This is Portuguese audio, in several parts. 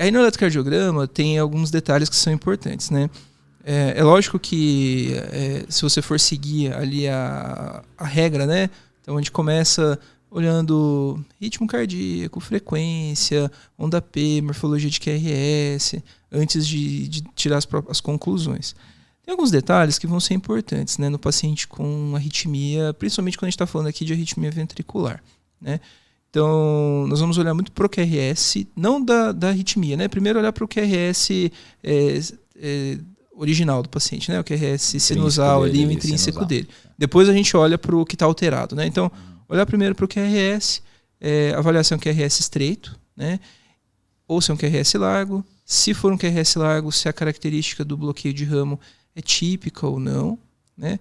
Aí no eletrocardiograma tem alguns detalhes que são importantes, né? É lógico que se você for seguir ali a regra, né? Então a gente começa olhando ritmo cardíaco, frequência, onda P, morfologia de QRS, antes de tirar as conclusões. Tem alguns detalhes que vão ser importantes, né, no paciente com arritmia, principalmente quando a gente está falando aqui de arritmia ventricular, né? Então, nós vamos olhar muito para o QRS, não da arritmia, né? Primeiro olhar para o QRS original do paciente, né? O QRS sinusal ali, o intrínseco dele. Depois a gente olha para o que está alterado, né? Então, olhar primeiro para o QRS, avaliar se é um QRS estreito, né? Ou se é um QRS largo. Se for um QRS largo, se a característica do bloqueio de ramo é típica ou não, né?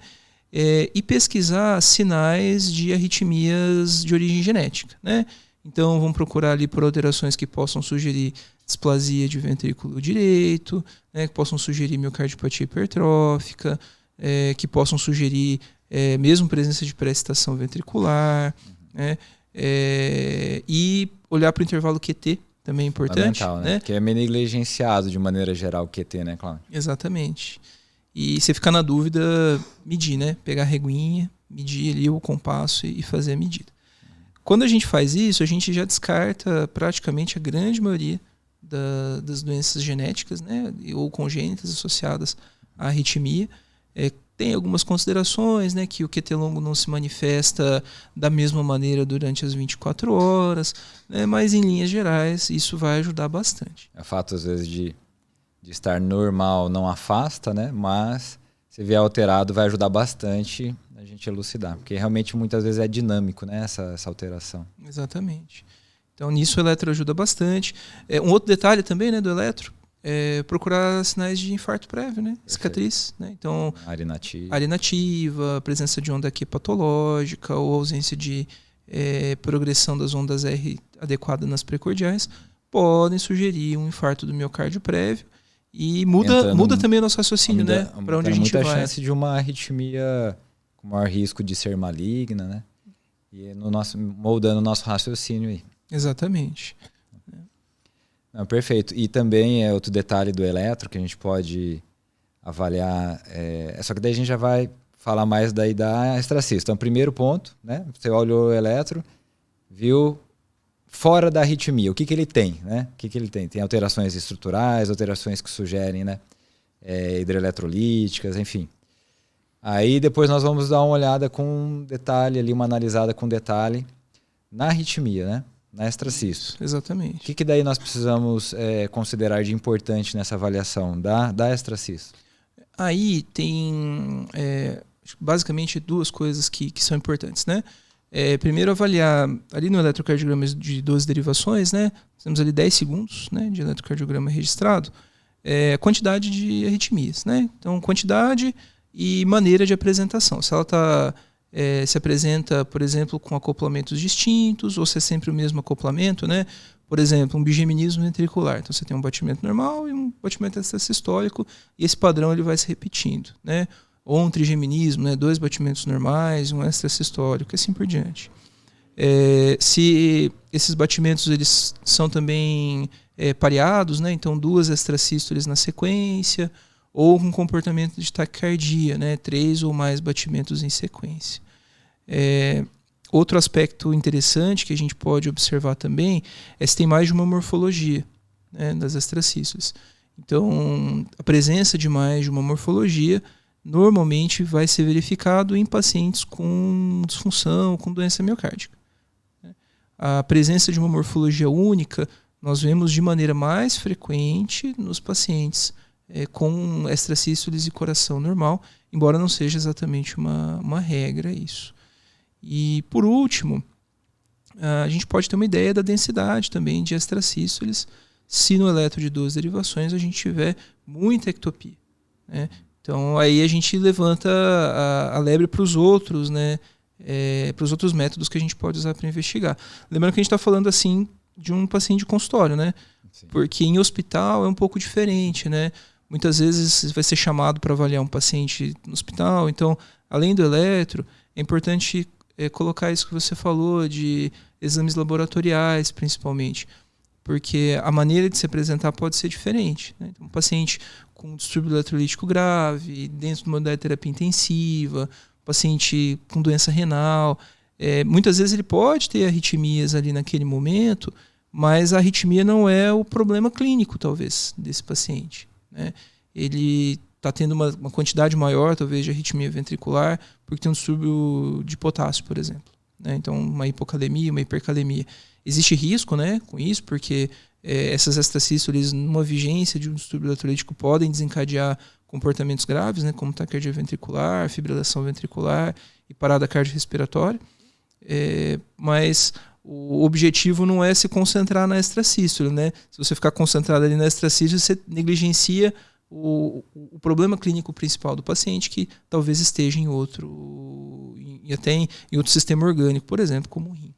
E pesquisar sinais de arritmias de origem genética, né? Então, vamos procurar ali por alterações que possam sugerir displasia de ventrículo direito, né? Que possam sugerir miocardiopatia hipertrófica, que possam sugerir mesmo presença de pré-excitação ventricular, né? E olhar para o intervalo QT também é importante, né? Que é meio negligenciado de maneira geral o QT, né, claro? Exatamente. E se ficar na dúvida, medir, né? Pegar a reguinha, medir ali o compasso e fazer a medida. Quando a gente faz isso, a gente já descarta praticamente a grande maioria das doenças genéticas, né? Ou congênitas associadas à arritmia. Tem algumas considerações, né? Que o QT longo não se manifesta da mesma maneira durante as 24 horas, né? Mas em linhas gerais isso vai ajudar bastante. É fato, às vezes, de estar normal não afasta, né? Mas se vier alterado vai ajudar bastante a gente elucidar, porque realmente muitas vezes é dinâmico, né? Essa alteração. Exatamente. Então nisso o eletro ajuda bastante. Um outro detalhe também, né, do eletro é procurar sinais de infarto prévio, né? Perfeito. Cicatriz, né? Então área inativa, presença de onda Q patológica ou ausência de progressão das ondas R adequada nas precordiais podem sugerir um infarto do miocárdio prévio. E muda também o nosso raciocínio, né? Para onde a gente vai. Muita chance de uma arritmia com maior risco de ser maligna, né? E moldando o nosso raciocínio aí. Exatamente. Não, perfeito. E também outro detalhe do eletro que a gente pode avaliar. Só que daí a gente já vai falar mais daí da extracisto. Então, primeiro ponto, né? Você olhou o eletro, viu fora da arritmia, o que ele tem, né? O que ele tem? Tem alterações estruturais, alterações que sugerem, né? Hidroeletrolíticas, enfim. Aí depois nós vamos dar uma olhada com detalhe ali, uma analisada com detalhe na arritmia, né? Na extracisto. Exatamente. O que daí nós precisamos considerar de importante nessa avaliação da extracisto? Aí tem basicamente duas coisas que são importantes, né? Primeiro avaliar ali no eletrocardiograma de 12 derivações, né? Temos ali 10 segundos, né, de eletrocardiograma registrado, a quantidade de arritmias, né? Então, quantidade e maneira de apresentação. Se ela se apresenta, por exemplo, com acoplamentos distintos, ou se é sempre o mesmo acoplamento, né? Por exemplo, um bigeminismo ventricular. Então, você tem um batimento normal e um batimento extrasistólico, e esse padrão ele vai se repetindo, né? Ou um trigeminismo, né? 2 batimentos normais, um extrasistólico, e assim por diante. Se esses batimentos eles são também pareados, né? Então 2 extrasístoles na sequência, ou com comportamento de taquicardia, né? 3 ou mais batimentos em sequência. Outro aspecto interessante que a gente pode observar também é se tem mais de uma morfologia, né, das extrasístoles. Então, a presença de mais de uma morfologia normalmente vai ser verificado em pacientes com disfunção, com doença miocárdica. A presença de uma morfologia única nós vemos de maneira mais frequente nos pacientes com extrasístoles e coração normal, embora não seja exatamente uma regra isso. E por último, a gente pode ter uma ideia da densidade também de extrasístoles se no eletro de 12 derivações a gente tiver muita ectopia, né? Então aí a gente levanta a lebre para os outros, né? Para os outros métodos que a gente pode usar para investigar. Lembrando que a gente está falando assim de um paciente de consultório, né? Sim. Porque em hospital é um pouco diferente, né? Muitas vezes vai ser chamado para avaliar um paciente no hospital, então além do eletro é importante colocar isso que você falou de exames laboratoriais principalmente. porque a maneira de se apresentar pode ser diferente, né? Então, um paciente com distúrbio eletrolítico grave, dentro de uma unidade de terapia intensiva, paciente com doença renal, muitas vezes ele pode ter arritmias ali naquele momento, mas a arritmia não é o problema clínico, talvez, desse paciente, né? Ele está tendo uma quantidade maior, talvez, de arritmia ventricular, porque tem um distúrbio de potássio, por exemplo, né? Então, uma hipocalemia, uma hipercalemia. Existe risco, né, com isso, porque essas extrasístoles, numa vigência de um distúrbio eletrolítico, podem desencadear comportamentos graves, né, como taquicardia ventricular, fibrilação ventricular e parada cardiorrespiratória. Mas o objetivo não é se concentrar na extrasístole, né? Se você ficar concentrado ali na extrasístole, você negligencia o problema clínico principal do paciente, que talvez esteja em outro, até em outro sistema orgânico, por exemplo, como o rim.